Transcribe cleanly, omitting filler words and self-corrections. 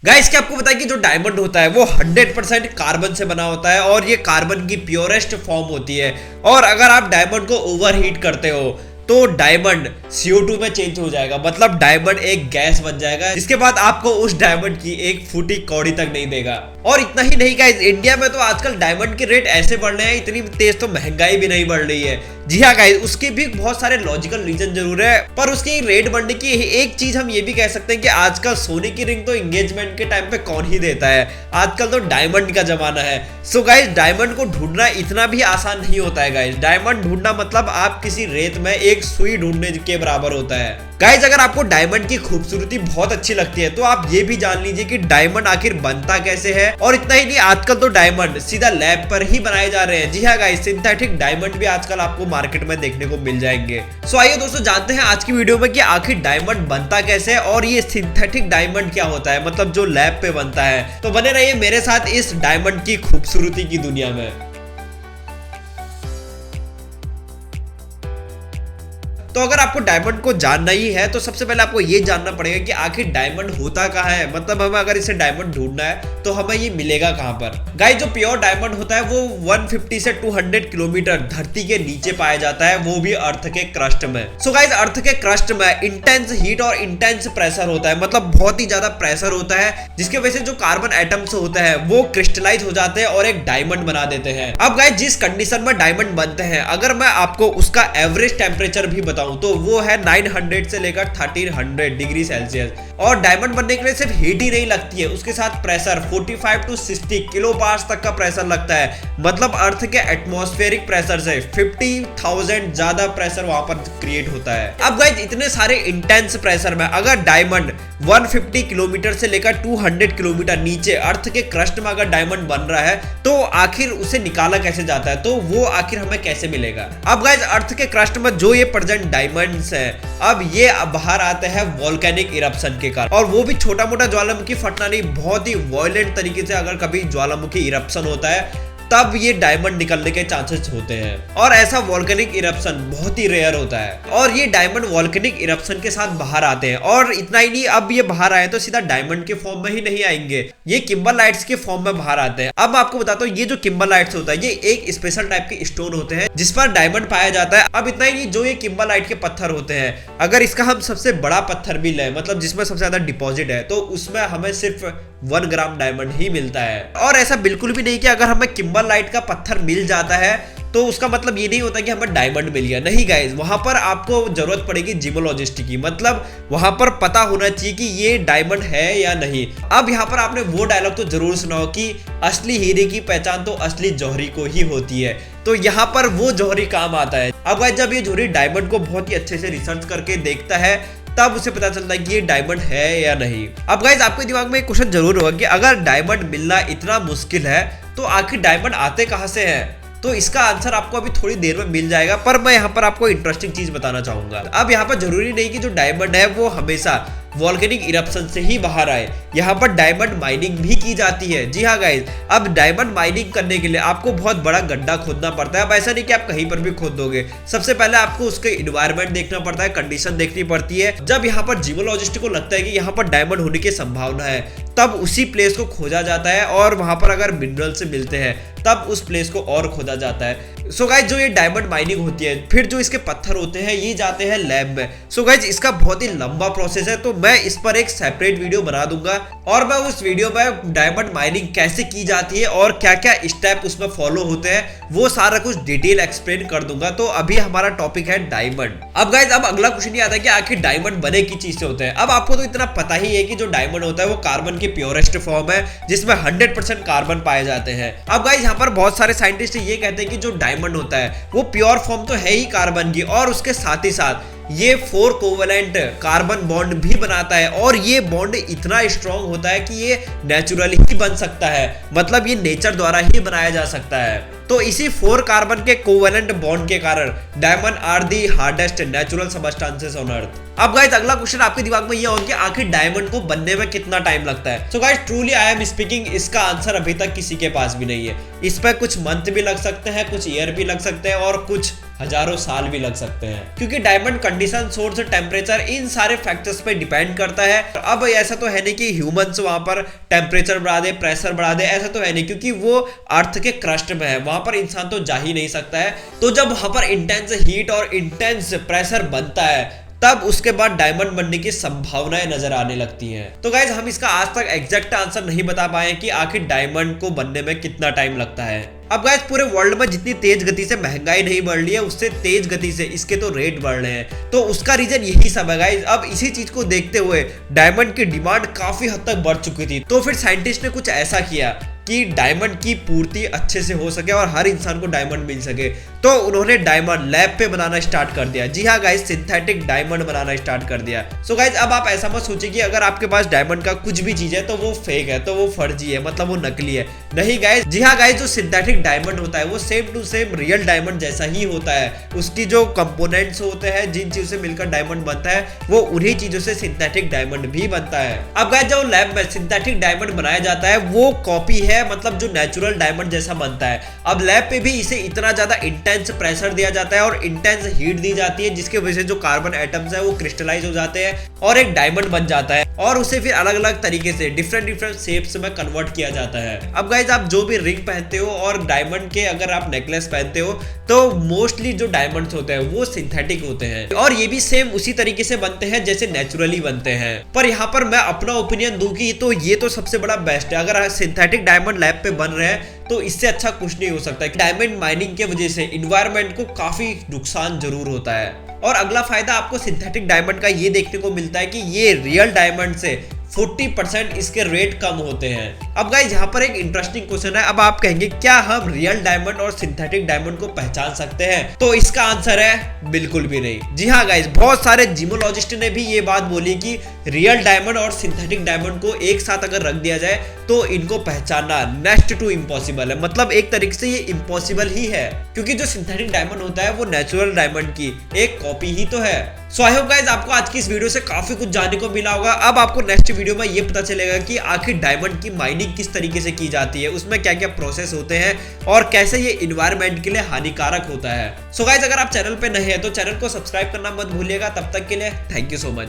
Guys क्या आपको पता है कि जो डायमंड होता है वो 100% कार्बन से बना होता है और ये कार्बन की प्योरेस्ट फॉर्म होती है। और अगर आप डायमंड को ओवरहीट करते हो तो डायमंड CO2 में चेंज हो जाएगा, मतलब डायमंड एक गैस बन जाएगा जिसके बाद आपको उस डायमंड की एक फूटी कौड़ी तक नहीं देगा। और इतना ही नहीं गाइस, इंडिया में तो आजकल डायमंड के रेट ऐसे बढ़ रहे हैं, इतनी तेज तो महंगाई भी नहीं बढ़ रही है। जी हाँ गाइस, उसके भी बहुत सारे लॉजिकल रीजन जरूर है, पर उसकी रेट बढ़ने की एक चीज हम ये भी कह सकते हैं कि आजकल सोने की रिंग तो एंगेजमेंट के टाइम पे कौन ही देता है, आजकल तो डायमंड का जमाना है। सो गाइस, डायमंड को ढूंढना इतना भी आसान नहीं होता है गाइस। डायमंड ढूंढना मतलब आप किसी रेत में एक सुई ढूंढने के बराबर होता है। गाइस अगर आपको डायमंड की खूबसूरती बहुत अच्छी लगती है तो आप ये भी जान लीजिए कि डायमंड आखिर बनता कैसे है। और इतना ही नहीं, आजकल तो डायमंड सीधा लैब पर ही बनाए जा रहे हैं। जी हाँ गाइस, सिंथेटिक डायमंड भी आजकल आपको मार्केट में देखने को मिल जाएंगे। सो आइए दोस्तों जानते हैं आज की वीडियो में कि आखिर डायमंड बनता कैसे है और ये सिंथेटिक डायमंड क्या होता है, मतलब जो लैब पे बनता है। तो बने रहिए मेरे साथ इस डायमंड की खूबसूरती की दुनिया में। तो अगर आपको डायमंड को जानना ही है तो सबसे पहले आपको ये जानना पड़ेगा कि आखिर डायमंड होता कहाँ है, मतलब हमें अगर इसे डायमंड ढूंढना है तो हमें ये मिलेगा कहाँ पर। गाइस जो प्योर डायमंड होता है वो 150 से 200 किलोमीटर धरती के नीचे पाया जाता है, वो भी अर्थ के क्रस्ट में। सो गाइस अर्थ के क्रस्ट में इंटेंस हीट और इंटेंस प्रेशर होता है, मतलब बहुत ही ज्यादा प्रेशर होता है जिसकी वजह से जो कार्बन एटम्स होते हैं वो क्रिस्टलाइज हो जाते हैं और एक डायमंड बना देते हैं। अब गाइस जिस कंडीशन में डायमंड बनते हैं, अगर मैं आपको उसका एवरेज टेम्परेचर भी बताऊं तो वो है 900 से लेकर 1300 डिग्री सेल्सियस। और डायमंड बनने के लिए सिर्फ हीट ही नहीं लगती है, उसके साथ प्रेशर 45 to 60 किलो बार्स तक का प्रेशर लगता है, मतलब अर्थ के एटमॉस्फेरिक प्रेशर से 50,000 ज्यादा प्रेशर वहां पर क्रिएट होता है। अब गाइस इतने सारे इंटेंस प्रेशर में अगर डायमंड 150 किलोमीटर से लेकर 200 किलोमीटर नीचे अर्थ के क्रस्ट में अगर डायमंड बन रहा है तो आखिर उसे निकाला कैसे जाता है, तो वो आखिर हमें कैसे मिलेगा। अब गाइस अर्थ के क्रस्ट में जो ये प्रेजेंट डायमंड्स है, अब ये बाहर आते हैं वोल्केनिक इरप्शन के कारण, और वो भी छोटा मोटा ज्वालामुखी फटना नहीं, बहुत ही वायलेंट तरीके से अगर कभी ज्वालामुखी इरप्शन होता है तब ये डायमंड निकलने के चांसेस होते हैं। और ऐसा वोल्केनिक इरप्शन बहुत ही रेयर होता है और ये डायमंड वोल्केनिक इरप्शन के साथ बाहर आते हैं। और इतना ही नहीं, अब ये बाहर आए तो सीधा डायमंड के फॉर्म में ही नहीं आएंगे, ये किम्बरलाइट्स के फॉर्म में बाहर आते हैं। अब आपको बताता हूँ, ये जो किम्बरलाइट्स होता है ये एक स्पेशल टाइप के स्टोन होते हैं जिस पर डायमंड पाया जाता है। अब इतना ही नहीं, जो ये किम्बरलाइट के पत्थर होते हैं, अगर इसका हम सबसे बड़ा पत्थर भी लें, मतलब जिसमें सबसे ज्यादा डिपॉजिट है, तो उसमें हमें सिर्फ 1 ग्राम डायमंड ही मिलता है। और ऐसा बिल्कुल भी नहीं कि अगर हमें किम्बरलाइट का पत्थर मिल जाता है तो उसका मतलब ये नहीं होता कि हमें डायमंड मिल गया। नहीं गाइस, वहां पर आपको जरूरत पड़ेगी जियोलॉजिस्ट की, मतलब वहां पर पता होना चाहिए कि ये डायमंड है या नहीं। अब यहाँ पर आपने वो डायलॉग तो जरूर सुना हो कि असली हीरे की पहचान तो असली जौहरी को ही होती है, तो यहाँ पर वो जौहरी काम आता है। अब गाइस जब ये जौहरी डायमंड को बहुत ही अच्छे से रिसर्च करके देखता है तब उसे पता चलता है कि ये डायमंड है या नहीं। अब गाइस आपके दिमाग में एक क्वेश्चन जरूर होगा कि अगर डायमंड मिलना इतना मुश्किल है तो आखिर डायमंड आते कहां से हैं? तो इसका आंसर आपको अभी थोड़ी देर में मिल जाएगा, पर मैं यहाँ पर आपको इंटरेस्टिंग चीज बताना चाहूंगा। अब यहाँ पर जरूरी नहीं कि जो डायमंड है वो हमेशा वोल्केनिक इरप्शन से ही बाहर आए, यहाँ पर डायमंड माइनिंग भी की जाती है। जी हाँ गाइस, अब डायमंड माइनिंग करने के लिए आपको बहुत बड़ा गड्ढा खोदना पड़ता है। अब ऐसा नहीं कि आप कहीं पर भी खोद दोगे, सबसे पहले आपको उसके इन्वायरमेंट देखना पड़ता है, कंडीशन देखनी पड़ती है। जब यहाँ पर जियोलॉजिस्ट को लगता है कि यहाँ पर डायमंड होने की संभावना है तब उसी प्लेस को खोजा जाता है, और वहां पर अगर मिनरल से मिलते हैं तब उस प्लेस को और खोदा जाता है। सो गाइस जो ये डायमंड माइनिंग होती है, फिर जो इसके पत्थर होते हैं ये जाते हैं लैब में। सो गाइस इसका बहुत ही लंबा प्रोसेस है, तो मैं इस पर एक सेपरेट वीडियो बना दूंगा और मैं उस वीडियो में डायमंड माइनिंग कैसे की जाती है और क्या क्या स्टेप उसमें फॉलो होते हैं वो सारा कुछ डिटेल एक्सप्लेन कर दूंगा। तो अभी हमारा टॉपिक है डायमंड। अब गाइस अब अगला क्वेश्चन ये आता है कि आखिर डायमंड बने की चीज से होते हैं। अब आपको तो इतना पता ही है कि जो डायमंड होता है वो कार्बन की प्योरेस्ट फॉर्म है जिसमें 100% कार्बन पाए जाते हैं। अब गाइस यहाँ पर बहुत सारे साइंटिस्ट ये कहते हैं कि जो डायमंड होता है वो प्योर फॉर्म तो है ही कार्बन की, और उसके साथ ही साथ ये 4 कोवेलेंट कार्बन बॉन्ड भी बनाता है, और ये बॉन्ड इतना स्ट्रॉन्ग होता है कि ये नेचुरली ही बन सकता है, मतलब ये नेचर द्वारा ही बनाया जा सकता है। तो इसी 4 कार्बन के कोवेलेंट बॉन्ड के कारण diamond are the hardest natural substances on earth. अब गाइस अगला क्वेश्चन आपके दिमाग में ये होगा कि आखिर डायमंड को बनने में कितना टाइम लगता है। So guys truly I am speaking, इसका आंसर अभी तक किसी के पास भी नहीं है। इस पर कुछ मंथ भी लग सकते हैं, कुछ ईयर भी लग सकते हैं और कुछ हजारों साल भी लग सकते हैं, क्योंकि डायमंड कंडीशन, सोर्स, टेम्परेचर, इन सारे फैक्टर्स पे डिपेंड करता है। अब ऐसा तो है नहीं कि ह्यूमंस वहां पर टेम्परेचर बढ़ा दे, प्रेशर बढ़ा दे, ऐसा तो है नहीं, क्योंकि वो अर्थ के क्रस्ट में है, वहां पर इंसान तो जा ही नहीं सकता है। तो जब वहां पर इंटेंस हीट और इंटेंस प्रेशर बनता है, तब उसके बाद डायमंड बनने की संभावनाएं नजर आने लगती हैं। तो गाइज हम इसका आज तक एग्जैक्ट आंसर नहीं बता पाए कि आखिर डायमंड को बनने में कितना टाइम लगता है। अब गाइस पूरे वर्ल्ड में जितनी तेज गति से महंगाई नहीं बढ़ रही है, उससे तेज गति से इसके तो रेट बढ़ रहे हैं। तो उसका रीजन यही सब है गाइस। अब इसी चीज को देखते हुए डायमंड की डिमांड काफी हद तक बढ़ चुकी थी, तो फिर साइंटिस्ट ने कुछ ऐसा किया कि डायमंड की पूर्ति अच्छे से हो सके और हर इंसान को डायमंड मिल सके। तो उन्होंने डायमंड लैब पे बनाना स्टार्ट कर दिया। जी हाँ गाइस, सिंथेटिक डायमंड बनाना स्टार्ट कर दिया। सो गाइस अब आप ऐसा मत सोचिए कि अगर आपके पास डायमंड का कुछ भी चीज है तो वो फेक है, तो वो फर्जी है, मतलब वो नकली है। नहीं गाइस, जी हाँ गाइस, जो सिंथेटिक डायमंड होता है वो same to same real diamond जैसा ही होता है। उसकी जो कंपोनेंट्स होते हैं, जिन चीजों से मिलकर डायमंड बनता है, वो उन्हीं चीजों से सिंथेटिक डायमंड भी बनता है। अब गाइस जो लैब में सिंथेटिक डायमंड बनाया जाता है वो कॉपी है, मतलब जो नेचुरल डायमंड जैसा बनता है। अब लैब पे भी इसे इतना ज्यादा इंटेंस प्रेशर दिया जाता है और इंटेंस हीट दी जाती है, जिसकी वजह से जो कार्बन एटम्स है वो क्रिस्टलाइज हो जाते हैं और एक डायमंड बन जाता है, और उसे फिर अलग अलग तरीके से डिफरेंट शेप्स में कन्वर्ट किया जाता है। अब गाइस आप जो भी रिंग पहनते हो और डायमंड के अगर आप नेकलेस पहनते हो, तो मोस्टली जो डायमंड्स होते हैं वो सिंथेटिक होते हैं, और ये भी सेम उसी तरीके से बनते हैं जैसे नेचुरली बनते हैं। पर यहाँ पर मैं अपना ओपिनियन दूं कि तो ये तो सबसे बड़ा बेस्ट है। अगर सिंथेटिक डायमंड लैब पे बन रहे हैं तो इससे अच्छा कुछ नहीं हो सकता। डायमंड माइनिंग के वजह से इन्वायरमेंट को काफी नुकसान जरूर होता है। और अगला फायदा आपको सिंथेटिक डायमंड का ये देखने को मिलता है कि ये रियल डायमंड से 40% इसके रेट कम होते हैं। अब गाइस यहाँ पर एक इंटरेस्टिंग क्वेश्चन है। अब आप कहेंगे क्या हम रियल डायमंड और सिंथेटिक डायमंड को पहचान सकते हैं? तो इसका आंसर है बिल्कुल भी नहीं। जी हाँ गाइस, बहुत सारे जिमोलॉजिस्ट ने भी ये बात बोली कि रियल डायमंड और सिंथेटिक डायमंड को एक साथ अगर रख दिया जाए तो इनको पहचानना नेक्स्ट टू इम्पॉसिबल है। मतलब एक तरीके से ये इम्पॉसिबल ही है, क्योंकि जो सिंथेटिक डायमंड होता है वो नेचुरल डायमंड की एक कॉपी ही तो है। सो आई होप गाइस आपको आज की इस वीडियो से काफी कुछ जानने को मिला होगा। अब आपको नेक्स्ट वीडियो में ये पता चलेगा कि आखिर डायमंड की माइनिंग किस तरीके से की जाती है, उसमें क्या क्या प्रोसेस होते हैं और कैसे ये इन्वायरमेंट के लिए हानिकारक होता है। सो गाइस अगर आप चैनल पे नए हैं तो चैनल को सब्सक्राइब करना मत भूलिएगा। तब तक के लिए थैंक यू सो मच।